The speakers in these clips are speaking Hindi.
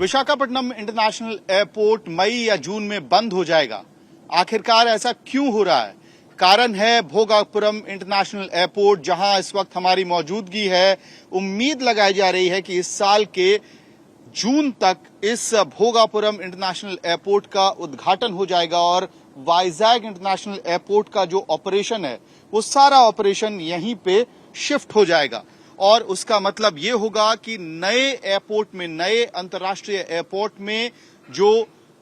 विशाखापट्टनम इंटरनेशनल एयरपोर्ट मई या जून में बंद हो जाएगा। आखिरकार ऐसा क्यों हो रहा है? कारण है भोगापुरम इंटरनेशनल एयरपोर्ट, जहां इस वक्त हमारी मौजूदगी है। उम्मीद लगाई जा रही है कि इस साल के जून तक इस भोगापुरम इंटरनेशनल एयरपोर्ट का उद्घाटन हो जाएगा और वाइजैग इंटरनेशनल एयरपोर्ट का जो ऑपरेशन है वो सारा ऑपरेशन यहीं पे शिफ्ट हो जाएगा। और उसका मतलब ये होगा कि नए एयरपोर्ट में, नए अंतर्राष्ट्रीय एयरपोर्ट में जो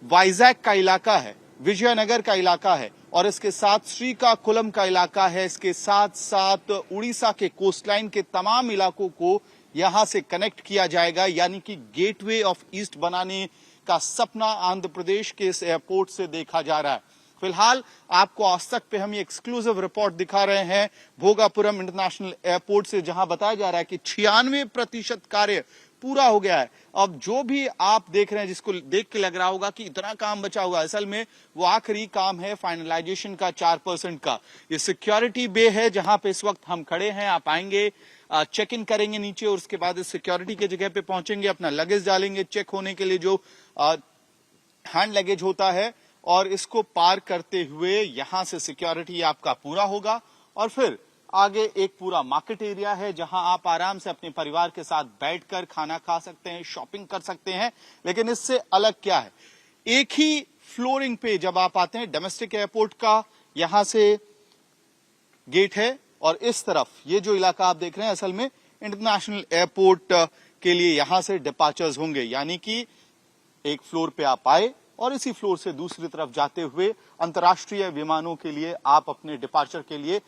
वाइजैग का इलाका है, विजयनगर का इलाका है और इसके साथ श्रीकाकुलम का इलाका है, इसके साथ साथ उड़ीसा के कोस्टलाइन के तमाम इलाकों को यहां से कनेक्ट किया जाएगा। यानी कि गेटवे ऑफ ईस्ट बनाने का सपना आंध्र प्रदेश के इस एयरपोर्ट से देखा जा रहा है। फिलहाल आपको आज तक पे हम ये एक्सक्लूसिव रिपोर्ट दिखा रहे हैं भोगापुरम इंटरनेशनल एयरपोर्ट से, जहां बताया जा रहा है कि 96% कार्य पूरा हो गया है। अब जो भी आप देख रहे हैं, जिसको देख के लग रहा होगा कि इतना काम बचा हुआ, असल में वो आखिरी काम है फाइनलाइजेशन का 4% का। ये सिक्योरिटी बे है जहां पे इस वक्त हम खड़े हैं। आप आएंगे, चेक इन करेंगे नीचे और उसके बाद इस सिक्योरिटी की जगह पे पहुंचेंगे, अपना लगेज डालेंगे चेक होने के लिए, जो हैंड लगेज होता है, और इसको पार करते हुए यहां से सिक्योरिटी आपका पूरा होगा। और फिर आगे एक पूरा मार्केट एरिया है जहां आप आराम से अपने परिवार के साथ बैठकर खाना खा सकते हैं, शॉपिंग कर सकते हैं। लेकिन इससे अलग क्या है, एक ही फ्लोरिंग पे जब आप आते हैं, डोमेस्टिक एयरपोर्ट का यहां से गेट है और इस तरफ ये जो इलाका आप देख रहे हैं, असल में इंटरनेशनल एयरपोर्ट के लिए यहां से डिपार्चर्स होंगे। यानी कि एक फ्लोर पे आप आए और इसी फ्लोर से दूसरी तरफ जाते हुए अंतर्राष्ट्रीय विमानों के लिए आप अपने डिपार्चर के लिए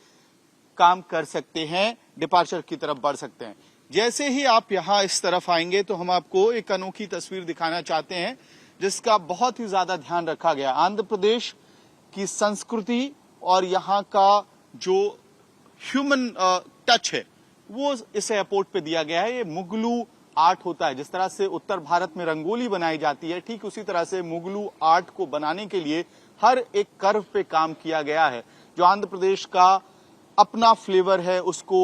काम कर सकते हैं, डिपार्चर की तरफ बढ़ सकते हैं। जैसे ही आप यहां इस तरफ आएंगे तो हम आपको एक अनोखी तस्वीर दिखाना चाहते हैं जिसका बहुत ही ज्यादा ध्यान रखा गया। आंध्र प्रदेश की संस्कृति और यहां का जो ह्यूमन टच है वो इस एयरपोर्ट पे दिया गया है। ये मुगलू आर्ट होता है, जिस तरह से उत्तर भारत में रंगोली बनाई जाती है, ठीक उसी तरह से मुगलू आर्ट को बनाने के लिए हर एक कर्व पे काम किया गया है। जो आंध्र प्रदेश का अपना फ्लेवर है उसको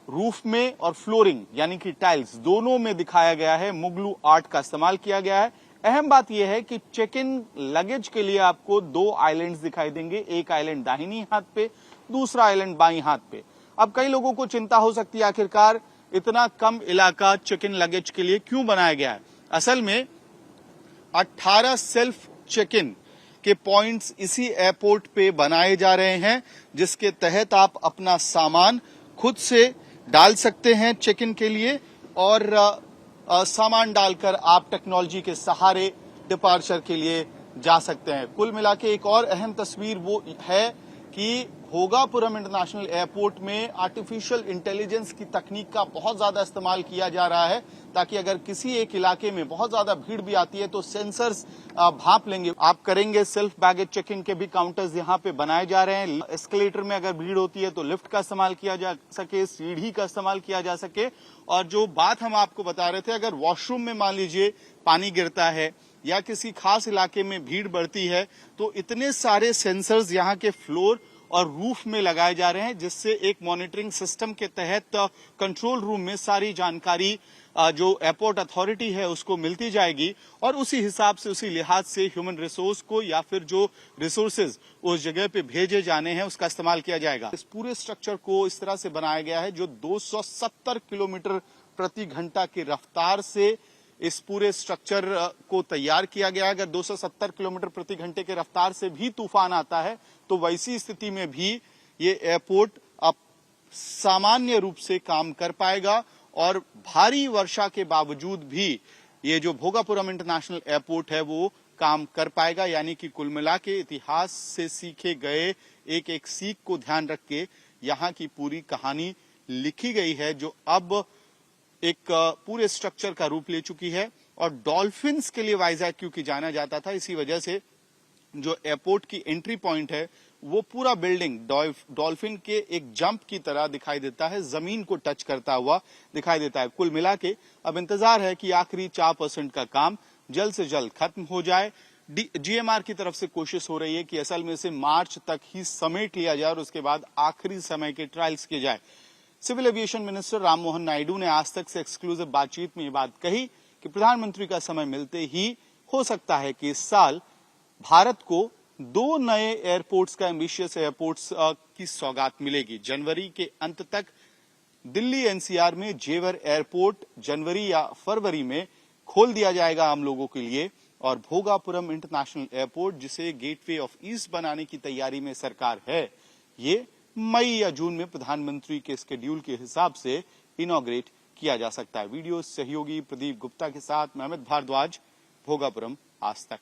रूफ में और फ्लोरिंग यानी कि टाइल्स दोनों में दिखाया गया है, मुगलू आर्ट का इस्तेमाल किया गया है। अहम बात यह है कि चेक इन लगेज के लिए आपको 2 आइलैंड्स दिखाई देंगे, एक आइलैंड दाहिनी हाथ पे, दूसरा आइलैंड बाईं हाथ पे। अब कई लोगों को चिंता हो सकती है आखिरकार इतना कम इलाका चेक इन लगेज के लिए क्यों बनाया गया है। असल में 18 सेल्फ चेक इन के पॉइंट्स इसी एयरपोर्ट पे बनाए जा रहे हैं, जिसके तहत आप अपना सामान खुद से डाल सकते हैं चेक इन के लिए और सामान डालकर आप टेक्नोलॉजी के सहारे डिपार्चर के लिए जा सकते हैं। कुल मिला के एक और अहम तस्वीर वो है कि भोगापुरम इंटरनेशनल एयरपोर्ट में आर्टिफिशियल इंटेलिजेंस की तकनीक का बहुत ज्यादा इस्तेमाल किया जा रहा है, ताकि अगर किसी एक इलाके में बहुत ज्यादा भीड़ भी आती है तो सेंसर्स भांप लेंगे। आप करेंगे सेल्फ बैगेज चेक इन के भी काउंटर्स यहाँ पे बनाए जा रहे हैं। एस्केलेटर में अगर भीड़ होती है तो लिफ्ट का इस्तेमाल किया जा सके, सीढ़ी का इस्तेमाल किया जा सके। और जो बात हम आपको बता रहे थे, अगर वॉशरूम में मान लीजिए पानी गिरता है या किसी खास इलाके में भीड़ बढ़ती है तो इतने सारे सेंसर्स यहाँ के फ्लोर और रूफ में लगाए जा रहे हैं, जिससे एक मॉनिटरिंग सिस्टम के तहत कंट्रोल रूम में सारी जानकारी जो एयरपोर्ट अथॉरिटी है उसको मिलती जाएगी और उसी हिसाब से, उसी लिहाज से ह्यूमन रिसोर्स को या फिर जो रिसोर्सेज उस जगह पे भेजे जाने हैं उसका इस्तेमाल किया जाएगा। इस पूरे स्ट्रक्चर को इस तरह से बनाया गया है जो 270 किलोमीटर प्रति घंटा की रफ्तार से इस पूरे स्ट्रक्चर को तैयार किया गया है। अगर 270 किलोमीटर प्रति घंटे के रफ्तार से भी तूफान आता है तो वैसी स्थिति में भी ये एयरपोर्ट अब सामान्य रूप से काम कर पाएगा और भारी वर्षा के बावजूद भी ये जो भोगापुरम इंटरनेशनल एयरपोर्ट है वो काम कर पाएगा। यानी कि कुल मिला के इतिहास से सीखे गए एक एक सीख को ध्यान रख के यहाँ की पूरी कहानी लिखी गई है, जो अब एक पूरे स्ट्रक्चर का रूप ले चुकी है। और डॉल्फिन्स के लिए वाइजैग क्योंकि जाना जाता था, इसी वजह से जो एयरपोर्ट की एंट्री पॉइंट है वो पूरा बिल्डिंग डॉल्फिन के एक जंप की तरह दिखाई देता है, जमीन को टच करता हुआ दिखाई देता है। कुल मिला के अब इंतजार है कि आखिरी 4% का काम जल्द से जल्द खत्म हो जाए। जीएमआर की तरफ से कोशिश हो रही है कि असल में इसे मार्च तक ही समेट लिया जाए और उसके बाद आखिरी समय के ट्रायल्स किए जाए। Civil aviation minister Rammohan Naidu ने आज तक से एक्सक्लूसिव बातचीत में ये बात कही कि प्रधानमंत्री का समय मिलते ही हो सकता है कि इस साल भारत को 2 नए एयरपोर्ट्स का एम्बिशियस एयरपोर्ट्स की सौगात मिलेगी। जनवरी के अंत तक दिल्ली एनसीआर में जेवर एयरपोर्ट जनवरी या फरवरी में खोल दिया जाएगा आम लोगों के लिए, और भोगापुरम इंटरनेशनल एयरपोर्ट जिसे गेटवे ऑफ ईस्ट बनाने की तैयारी में सरकार है, ये मई या जून में प्रधानमंत्री के शेड्यूल के हिसाब से इनॉग्रेट किया जा सकता है। वीडियो सहयोगी प्रदीप गुप्ता के साथ अमित भारद्वाज, भोगापुरम, आज तक।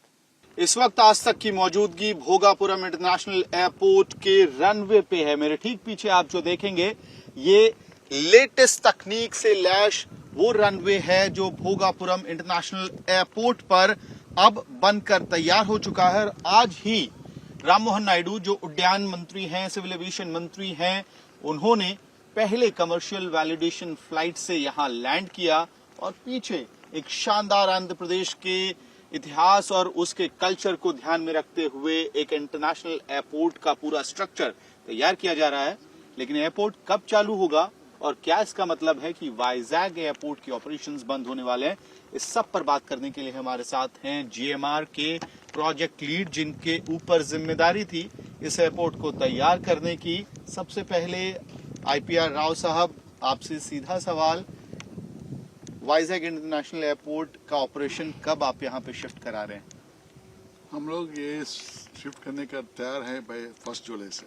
इस वक्त आज तक की मौजूदगी भोगापुरम इंटरनेशनल एयरपोर्ट के रनवे पे है। मेरे ठीक पीछे आप जो देखेंगे ये लेटेस्ट तकनीक से लैश वो रनवे है जो भोगापुरम इंटरनेशनल एयरपोर्ट पर अब बनकर तैयार हो चुका है। आज ही राम मोहन नायडू जो उड्डयन मंत्री हैं, सिविल एविएशन मंत्री हैं, उन्होंने पहले कमर्शियल वैलिडेशन फ्लाइट से यहां लैंड किया और पीछे एक शानदार आंध्र प्रदेश के इतिहास और उसके कल्चर को ध्यान में रखते हुए एक इंटरनेशनल एयरपोर्ट का पूरा स्ट्रक्चर तैयार किया जा रहा है। लेकिन एयरपोर्ट कब चालू होगा और क्या इसका मतलब है कि वाइजैग एयरपोर्ट के ऑपरेशंस बंद होने वाले हैं, इस सब पर बात करने के लिए हमारे साथ हैं जीएमआर के प्रोजेक्ट लीड, जिनके ऊपर जिम्मेदारी थी इस एयरपोर्ट को तैयार करने की। सबसे पहले आईपीआर राव साहब, आपसे सीधा सवाल, वाइजैग इंटरनेशनल एयरपोर्ट का ऑपरेशन कब आप यहाँ पे शिफ्ट करा रहे हैं? हम लोग ये शिफ्ट करने का तैयार है बाय 1 जुलाई से।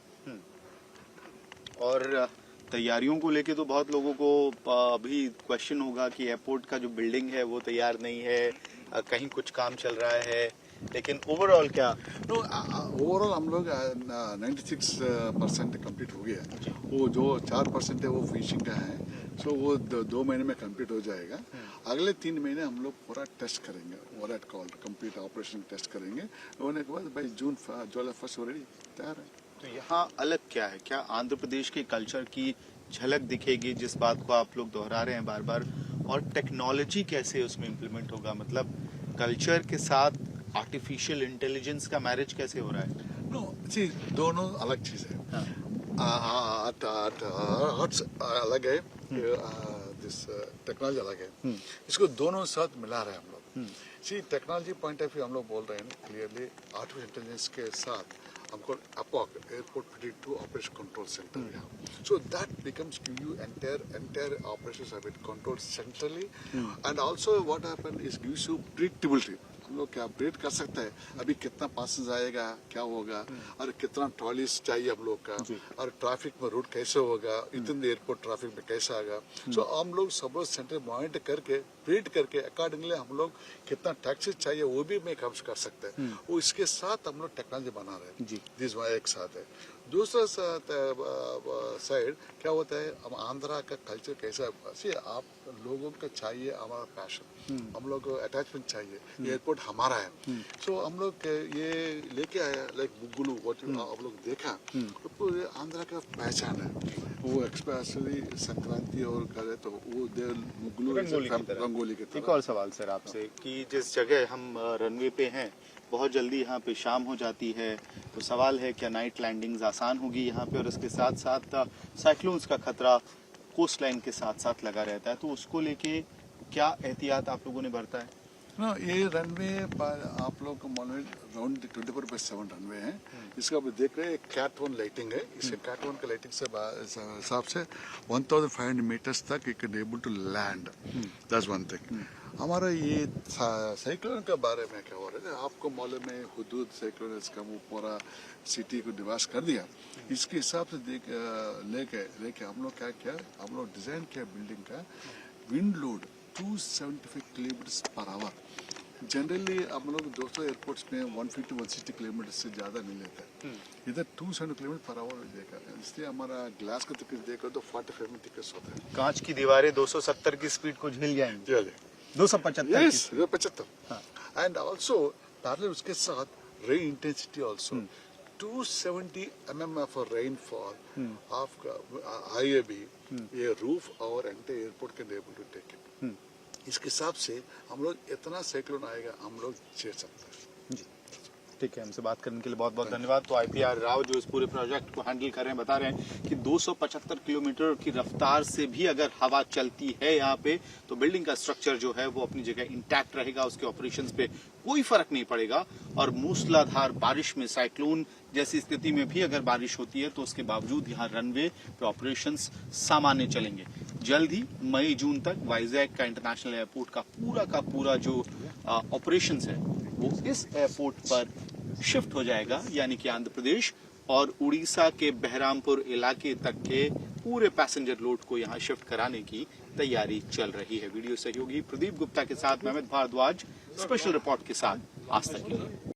और तैयारियों को लेके तो बहुत लोगों को अभी क्वेश्चन होगा कि एयरपोर्ट का जो बिल्डिंग है वो तैयार नहीं है, कहीं कुछ काम चल रहा है, लेकिन ओवरऑल क्या? ओवरऑल हम लोग 96% कंप्लीट हो गया। वो जो 4% है वो फिनिशिंग का है, सो वो 2 महीने में कंप्लीट हो जाएगा। अगले 3 महीने हम लोग पूरा टेस्ट करेंगे, what called complete operation test करेंगे। होने के बाद बाई जुलाई 1 ऑलरेडी तैयार है। तो यहाँ अलग क्या है? क्या आंध्र प्रदेश के कल्चर की झलक दिखेगी, जिस बात को आप लोग दोहरा रहे हैं बार बार, और टेक्नोलॉजी कैसे उसमें इम्प्लीमेंट होगा? मतलब कल्चर के साथ आर्टिफिशियल इंटेलिजेंस का मैरिज कैसे हो रहा है? जी, दोनों अलग चीज है। अलग है, टेक्नोलॉजी अलग है। इसको दोनों साथ मिला रहे हैं हम लोग। सी, टेक्नोलॉजी पॉइंट ऑफ व्यू हम लोग बोल रहे हैं क्लियरली, आर्टिफिशियल इंटेलिजेंस के साथ हमको APOC, Airport Predictive Operation Control Center, we have. So that becomes give you entire operations have been controlled centrally, and also what happen is gives you predictability. हम लोग क्या प्रेडिक्ट कर सकते हैं अभी कितना पासेंजर आएगा, क्या होगा, और कितना ट्रॉलीज चाहिए हम लोग का, और ट्रैफिक में रूट कैसे होगा, इतने एयरपोर्ट ट्रैफिक में कैसा आएगा। सो हम लोग सब लोग सेंटर मॉनिटर करके प्रेडिक्ट करके अकॉर्डिंगली हम लोग कितना टैक्सेस चाहिए वो भी मैं कम कर सकते हैं। वो इसके साथ हम लोग टेक्नोलॉजी बना रहे हैं, जिस एक साथ है। दूसरा साइड क्या होता है, हम आंध्रा का कल्चर कैसा है, आप लोगों का चाहिए हमारा पैशन, हम लोग को अटैचमेंट चाहिए, एयरपोर्ट हमारा है। सो हम लोग ये लेके आया लाइक बुग्गुलू, आप लोग देखा तो आंध्रा का पहचान है। वो एक्सपेशली संक्रांति और करे तो वो मुगलू रंगोली की तरह। एक और सवाल सर आपसे कि जिस जगह हम रनवे पे हैं बहुत जल्दी यहाँ पे शाम हो जाती है, तो सवाल है क्या नाइट लैंडिंग्स आसान होगी यहाँ पे? और इसके साथ साथ साइक्लोन्स का खतरा कोस्ट लाइन के साथ साथ लगा रहता है, तो उसको लेके क्या एहतियात आप लोगों ने बरता है? ये रनवे आप लोग को मालूम राउंड 24/7 रनवे है। इसका आप देख रहे हैं कैट 1 लाइटिंग है। इसके कैट 1 का लाइटिंग से हिसाब से 1500 मीटर्स तक you can able to land. That's one thing. हमारा ये साइक्लोन के बारे में क्या हो रहा है, आपको मालूम है हुदूद साइक्लोन इसका वो पूरा सिटी को डिवास्ट कर दिया। इसके हिसाब से लेके हम लोग क्या किया, हम लोग डिजाइन किया बिल्डिंग का wind load 275 kilometre per hour. Generally हम लोग दोस्तों एयरपोर्ट्स में 150-160 किलोमीटर से ज्यादा नहीं लेते, इधर 270 किलोमीटर पर आवर देखा। इसलिए हमारा ग्लास का टिकट देखो तो 45 में टिकट होता है। कांच की दीवारें 270 की स्पीड को झेल जाएंगी। 275 एंड ऑल्सो पैरेलल उसके साथ rain intensity also 270 mm of rainfall of IAB, ये रूफ और entire airport can able to take it. इसके हिसाब से हम लोग इतना साइक्लोन आएगा हम लोग झेल सकते हैं। ठीक है, हमसे बात करने के लिए बहुत बहुत धन्यवाद। तो IPR राव जो इस पूरे प्रोजेक्ट को हैंडल कर रहे हैं बता रहे हैं कि 275 किलोमीटर की रफ्तार से भी अगर हवा चलती है यहाँ पे तो बिल्डिंग का स्ट्रक्चर जो है वो अपनी जगह इंटैक्ट रहेगा, उसके ऑपरेशंस पे कोई फर्क नहीं पड़ेगा। और मूसलाधार बारिश में, साइक्लोन जैसी स्थिति में भी अगर बारिश होती है तो उसके बावजूद यहाँ रनवे पे ऑपरेशंस सामान्य चलेंगे। जल्द ही मई जून तक वाइजैक का इंटरनेशनल एयरपोर्ट का पूरा जो ऑपरेशंस है वो इस एयरपोर्ट पर शिफ्ट हो जाएगा, यानी कि आंध्र प्रदेश और उड़ीसा के बहरामपुर इलाके तक के पूरे पैसेंजर लोड को यहां शिफ्ट कराने की तैयारी चल रही है। वीडियो सहयोगी प्रदीप गुप्ता के साथ महमद भारद्वाज, स्पेशल रिपोर्ट के साथ आज तक के लिए।